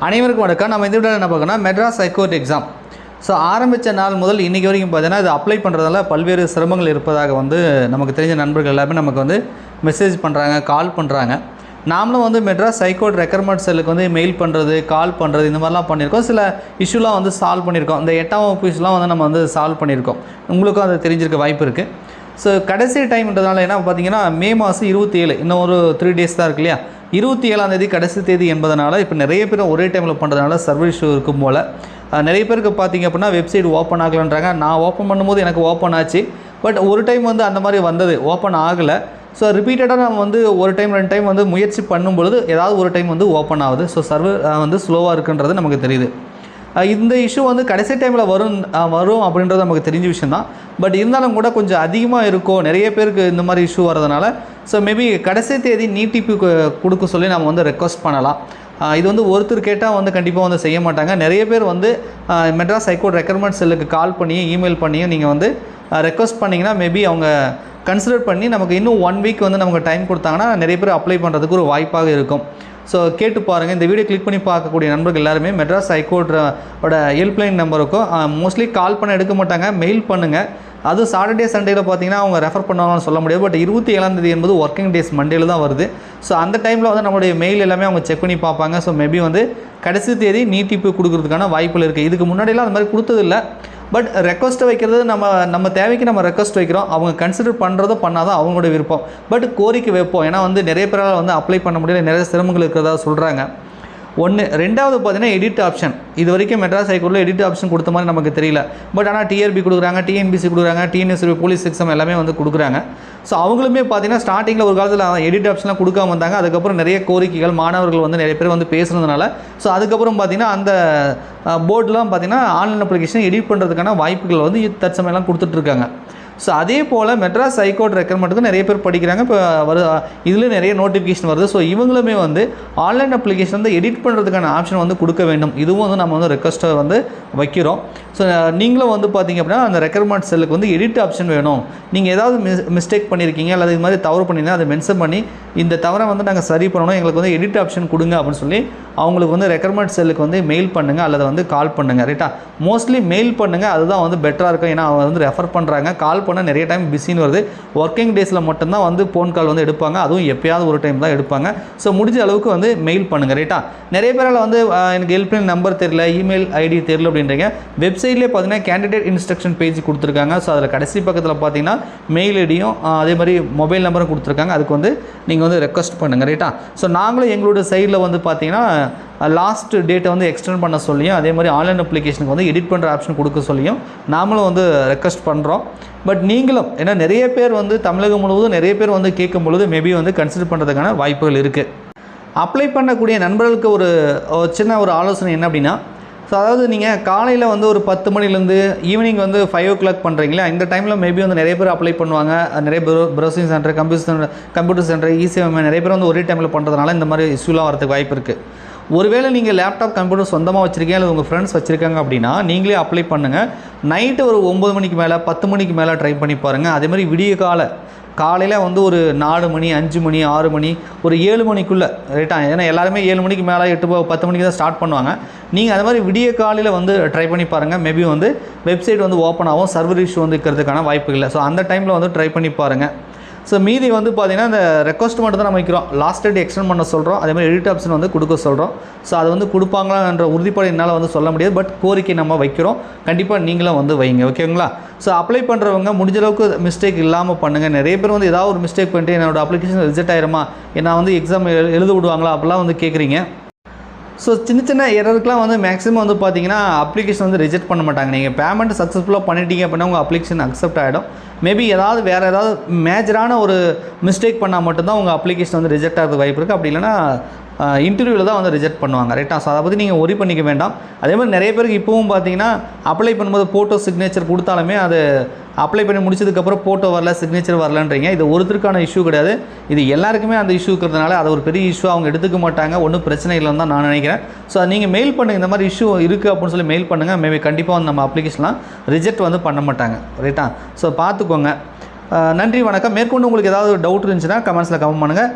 அனைவருக்கும் வணக்கம். நம்ம இந்த வீடியோவில் என்ன பார்க்கணும், மெட்ராஸ் ஹைகோர்ட் எக்ஸாம். ஸோ ஆரம்பித்த நாள் முதல் இன்றைக்கி வரைக்கும் பார்த்தீங்கன்னா இது அப்ளை பண்ணுறதால பல்வேறு சிரமங்கள் இருப்பதாக வந்து நமக்கு தெரிஞ்ச நண்பர்கள் எல்லாமே நமக்கு வந்து மெசேஜ் பண்ணுறாங்க, கால் பண்ணுறாங்க. நாமளும் வந்து மெட்ராஸ் ஹைகோர்ட் ரெக்ரூட்மெண்ட் செல்லுக்கு வந்து மெயில் பண்ணுறது, கால் பண்ணுறது இந்த மாதிரிலாம் பண்ணியிருக்கோம். சில இஷ்யூலாம் வந்து சால்வ் பண்ணியிருக்கோம். இந்த 8ஆம் வகுப்பு இஷ்யூலாம் வந்து நம்ம வந்து சால்வ் பண்ணியிருக்கோம். உங்களுக்கும் அது தெரிஞ்சிருக்க வாய்ப்பு இருக்குது. ஸோ கடைசி டைம்ன்றதுனால என்ன பார்த்தீங்கன்னா, மே மாதம் 27 இன்னும் ஒரு 3 டேஸ் தான் இருக்கு இல்லையா. 27ஆம் தேதி கடைசி தேதி என்பதனால இப்போ நிறைய பேர் ஒரே டைமில் பண்ணுறதுனால சர்வர் இஷ்யூ இருக்கும் போல். நிறைய பேருக்கு பார்த்திங்க அப்படின்னா வெப்சைட் ஓப்பன் ஆகலைன்றாங்க. நான் ஓப்பன் பண்ணும்போது எனக்கு ஓப்பன் ஆச்சு, பட் ஒரு டைம் வந்து அந்த மாதிரி வந்தது, ஓப்பன் ஆகலை. ஸோ ரிப்பீட்டடாக நம்ம வந்து ஒரு டைம் 2 டைம் வந்து முயற்சி பண்ணும்பொழுது ஏதாவது ஒரு டைம் வந்து ஓப்பன் ஆகுது. ஸோ சர்வர் வந்து ஸ்லோவாக இருக்குன்றது நமக்கு தெரியுது. இந்த இஷ்யூ வந்து கடைசி டைமில் வரும் அப்படின்றது நமக்கு தெரிஞ்ச விஷயம் தான். பட் இருந்தாலும் கூட கொஞ்சம் அதிகமாக இருக்கும், நிறைய பேருக்கு இந்த மாதிரி இஷ்யூ வரதுனால. ஸோ மேபி கடைசி தேதி நீட்டிப்பு கொடுக்க சொல்லி நம்ம வந்து ரெக்வஸ்ட் பண்ணலாம். இது வந்து ஒருத்தர் கேட்டால் வந்து கண்டிப்பாக வந்து செய்ய மாட்டாங்க. நிறைய பேர் வந்து மெட்ராஸ் ஹைகோர்ட் ரெக்ரூட்மெண்ட் செல்லுக்கு கால் பண்ணியும் இமெயில் பண்ணியும் நீங்கள் வந்து ரெக்வஸ்ட் பண்ணிங்கன்னா மேபி அவங்க கன்சிடர் பண்ணி நமக்கு இன்னும் 1 வீக் வந்து நமக்கு டைம் கொடுத்தாங்கன்னா நிறைய பேர் அப்ளை பண்ணுறதுக்கு ஒரு வாய்ப்பாக இருக்கும். ஸோ கேட்டு பாருங்கள். இந்த வீடியோ கிளிக் பண்ணி பார்க்கக்கூடிய நண்பர்கள் எல்லாருமே மெட்ராஸ் ஹைகோர்ட்டோட ஹெல்ப்லைன் நம்பருக்கும் மோஸ்ட்லி கால் பண்ண எடுக்க மாட்டாங்க, மெயில் பண்ணுங்கள். அதுவும் சாட்டர்டே சண்டேயில் பார்த்தீங்கன்னா அவங்க ரெஃபர் பண்ணுவாங்கன்னு சொல்ல முடியாது. பட் 27ஆம் தேதி என்பது ஒர்க்கிங் டேஸ் மண்டேல தான் வருது. ஸோ அந்த டைமில் வந்து நம்மளுடைய மெயில் எல்லாமே அவங்க செக் பண்ணி பார்ப்பாங்க. ஸோ மேபி வந்து கடைசி தேதி நீட்டிப்பு கொடுக்குறதுக்கான வாய்ப்புகள் இருக்குது. இதுக்கு முன்னாடியெல்லாம் அந்த மாதிரி கொடுத்ததில்லை. பட் ரெக்வஸ்ட்டை வைக்கிறது நம்ம தேவைக்கு நம்ம ரெக்வஸ்ட் வைக்கிறோம். அவங்க கன்சிடர் பண்ணுறதோ பண்ணாதான் அவங்களோட விருப்பம். பட் கோரிக்கை வைப்போம். ஏன்னா வந்து நிறைய பேரால் வந்து அப்ளை பண்ண முடியல, நிறைய சிரமங்கள் இருக்கிறதா சொல்கிறாங்க. 1 2வது பார்த்தீங்கன்னா எடிட் ஆப்ஷன். இது வரைக்கும் மெட்ராஸ் ஹைகோர்ட்டில் எடிட் ஆப்ஷன் கொடுத்த மாதிரி நமக்கு தெரியல. பட் ஆனால் டிஆர்பி கொடுக்குறாங்க, டிஎன்பிசி கொடுக்குறாங்க, டிஎன்எஸ்சி போலீஸ் எக்ஸாம் எல்லாமே வந்து கொடுக்குறாங்க. ஸோ அவங்களுமே பார்த்தீங்கன்னா ஸ்டார்டிங்கில் ஒரு காலத்தில் எடிட் ஆப்ஷன்லாம் கொடுக்காம வந்தாங்க. அதுக்கப்புறம் நிறைய கோரிக்கைகள் மாணவர்கள் வந்து நிறைய பேர் வந்து பேசுனதுனால ஸோ அதுக்கப்புறம் பார்த்தீங்கன்னா அந்த போர்டெலாம் பார்த்தீங்கன்னா ஆன்லைன் அப்ளிகேஷன் எடிட் பண்ணுறதுக்கான வாய்ப்புகள் வந்து தற்சமயம்லாம் கொடுத்துட்ருக்காங்க. ஸோ அதே போல் மெட்ராஸ் ஹைகோர்ட் ரெக்ரூட்மெண்ட்டுக்கு நிறைய பேர் படிக்கிறாங்க. இப்போ இதில் நிறைய நோட்டிஃபிகேஷன் வருது. ஸோ இவங்களுமே வந்து ஆன்லைன் அப்ளிகேஷன் வந்து எடிட் பண்ணுறதுக்கான ஆப்ஷன் வந்து கொடுக்க வேண்டும். இதுவும் வந்து நம்ம வந்து ரெக்வஸ்ட்டை வந்து வைக்கிறோம். ஸோ நீங்களும் வந்து பார்த்திங்க அப்படின்னா அந்த ரெக்ரூட்மெண்ட் செல்லுக்கு வந்து எடிட் ஆப்ஷன் வேணும், நீங்கள் ஏதாவது மிஸ்டேக் பண்ணியிருக்கீங்க அல்லது இது மாதிரி தவறு பண்ணியிருந்தா அதை மென்ஷன் பண்ணி இந்த தவறை வந்து நாங்கள் சரி பண்ணணும், எங்களுக்கு வந்து எடிட் ஆப்ஷன் கொடுங்க அப்படின்னு சொல்லி அவங்களுக்கு வந்து ரெக்ரூட்மெண்ட் செல்லுக்கு வந்து மெயில் பண்ணுங்கள் அல்லது வந்து கால் பண்ணுங்கள். ரைட்டா, மோஸ்ட்லி மெயில் பண்ணுங்கள், அதுதான் வந்து பெட்டராக இருக்கும். ஏன்னா அவங்க வந்து ரெஃபர் பண்ணுறாங்க. கால் பண்ண நிறைய டைம் பிஸின்னு வருது. ஒர்க்கிங் டேஸில் மட்டும்தான் வந்து ஃபோன் கால் வந்து எடுப்பாங்க, அதுவும் எப்பயாவது ஒரு டைம் தான் எடுப்பாங்க. ஸோ முடிஞ்ச அளவுக்கு வந்து மெயில் பண்ணுங்கள். ரைட்டா, நிறைய பேரால் வந்து எனக்கு ஹெல்ப்லைன் நம்பர் தெரியல, இமெயில் ஐடி தெரியல அப்படின்றீங்க. வெப்சைட்லேயே பார்த்தீங்கன்னா கேண்டிடேட் இன்ஸ்ட்ரக்ஷன் பேஜ் கொடுத்துருக்காங்க. ஸோ அதில் கடைசி பக்கத்தில் பார்த்தீங்கன்னா மெயில் ஐடியும் அதே மாதிரி மொபைல் நம்பரும் கொடுத்துருக்காங்க. அதுக்கு வந்து நீங்கள் வந்து ரெக்வஸ்ட் பண்ணுங்கள். ரைட்டா, ஸோ நாங்களும் எங்களோட சைடில் வந்து பார்த்தீங்கன்னா லாஸ்ட் டேட்டை வந்து எக்ஸ்டெண்ட் பண்ண சொல்லியும் அதே மாதிரி ஆன்லைன் அப்ளிகேஷனுக்கு வந்து எடிட் பண்ணுற ஆப்ஷன் கொடுக்க சொல்லியும் நாமளும் வந்து ரெக்வஸ்ட் பண்ணுறோம். பட் நீங்களும் ஏன்னா நிறைய பேர் வந்து தமிழகம் முழுவதும் நிறைய பேர் வந்து கேட்கும் பொழுது மேபி வந்து கன்சிடர் பண்ணுறதுக்கான வாய்ப்புகள் இருக்குது. அப்ளை பண்ணக்கூடிய நண்பர்களுக்கு ஒரு சின்ன ஒரு ஆலோசனை என்ன அப்படின்னா, ஸோ அதாவது நீங்கள் காலையில் வந்து ஒரு 10 மணிலேருந்து ஈவினிங் வந்து 5 o'clock பண்ணுறீங்களா, இந்த டைமில் மேபி வந்து நிறைய பேர் அப்ளை பண்ணுவாங்க. நிறைய ப்ரௌசிங் சென்டர், கம்ப்யூட்டர் சென்டர், இசேவை நிறைய பேர் வந்து ஒரே டைமில் பண்ணுறதுனால இந்த மாதிரி இஷ்யூலாம் வரதுக்கு வாய்ப்பு இருக்குது. ஒருவேளை நீங்கள் லேப்டாப் கம்ப்யூட்டர் சொந்தமாக வச்சுருக்கீங்க அல்லது உங்கள் ஃப்ரெண்ட்ஸ் வச்சுருக்காங்க அப்படின்னா நீங்களே அப்ளை பண்ணுங்கள். நைட்டு ஒரு 9 மணிக்கு மேலே 10 மணிக்கு மேலே ட்ரை பண்ணி பாருங்கள். அதேமாதிரி விடிய காலையில் வந்து ஒரு 4 மணி 5 மணி 6 மணி ஒரு 7 மணிக்குள்ளே. ரைட்டா, ஏன்னா எல்லாருமே 7 மணிக்கு மேலே 10 மணிக்கு தான் ஸ்டார்ட் பண்ணுவாங்க. நீங்கள் அது மாதிரி விடிய காலையில் வந்து ட்ரை பண்ணி பாருங்கள். மேபி வந்து வெப்சைட் வந்து ஓப்பன் ஆகும், சர்வர் இஷ்யூ வந்து இருக்கிறதுக்கான வாய்ப்பு இல்லை. ஸோ அந்த டைமில் வந்து ட்ரை பண்ணி பாருங்கள். ஸோ மீதி வந்து பார்த்திங்கன்னா இந்த ரெக்வஸ்ட் மட்டும் தான் நம்ம வைக்கிறோம். லாஸ்ட் டேட் எக்ஸ்டெண்ட் பண்ண சொல்கிறோம், அதேமாதிரி எடிட் ஆப்ஷன் வந்து கொடுக்க சொல்கிறோம். ஸோ அது வந்து கொடுப்பாங்களான்ற உறுதிப்பாடு என்னால் வந்து சொல்ல முடியாது. பட் கோரிக்கை நம்ம வைக்கிறோம், கண்டிப்பாக நீங்களும் வந்து வைங்க. ஓகேங்களா? ஸோ அப்ளை பண்ணுறவங்க முடிஞ்ச அளவுக்கு மிஸ்டேக் இல்லாமல் பண்ணுங்கள். நிறைய பேர் வந்து ஏதாவது ஒரு மிஸ்டேக் பண்ணிட்டு என்னோடய அப்ளிகேஷன் ரிஜெக்ட் ஆயிருமா, நான் வந்து எக்ஸாம் எழுத விடுவாங்களா அப்படிலாம் வந்து கேட்குறீங்க. ஸோ சின்ன எரருக்குலாம் வந்து மேக்ஸிமம் வந்து பார்த்தீங்கன்னா அப்ளிகேஷன் வந்து ரிஜெக்ட் பண்ண மாட்டாங்க. நீங்கள் பேமெண்ட் சக்ஸஸ்ஃபுல்லாக பண்ணிட்டீங்க அப்படின்னா உங்கள் அப்ளிகேஷன் அக்செப்ட் ஆகிடும். மேபி வேறு ஏதாவது மேஜரான ஒரு மிஸ்டேக் பண்ணால் மட்டும்தான் உங்கள் அப்ளிகேஷன் வந்து ரிஜெக்ட் ஆகிறது வாய்ப்பு இருக்குது. அப்படி இல்லைனா இன்டர்வியூவில் தான் வந்து ரிஜெக்ட் பண்ணுவாங்க. ரைட்டா, ஸோ அதை பற்றி நீங்கள் ஒரி பண்ணிக்க வேண்டாம். அதே மாதிரி நிறைய பேருக்கு இப்போவும் பார்த்தீங்கன்னா அப்ளை பண்ணும்போது ஃபோட்டோ சிக்னேச்சர் கொடுத்தாலுமே அது அப்ளை பண்ணி முடிச்சதுக்கப்புறம் ஃபோட்டோ வரல, சிக்னேச்சர் வரலன்றீங்க. இது ஒருத்தருக்கான இஷ்யூ கிடையாது, இது எல்லாருக்குமே அந்த இஷ்யூ இருக்கிறதுனால அது ஒரு பெரிய இஷ்யூ அவங்க எடுத்துக்க மாட்டாங்க. ஒன்றும் பிரச்சனை இல்லைன்னு தான் நான் நினைக்கிறேன். ஸோ நீங்கள் மெயில் பண்ணுங்கள், இந்த மாதிரி இஷ்யூ இருக்குது அப்படின்னு சொல்லி மெயில் பண்ணுங்கள். மேபி கண்டிப்பாக வந்து நம்ம அப்ளிகேஷன்லாம் ரிஜெக்ட் வந்து பண்ண மாட்டாங்க. ரைட்டா, ஸோ பார்த்துக்கோங்க. நன்றி, வணக்கம். மேற்கொண்டு உங்களுக்கு ஏதாவது டவுட் இருந்துச்சுன்னா கமெண்ட்ஸில் கமெண்ட் பண்ணுங்கள்.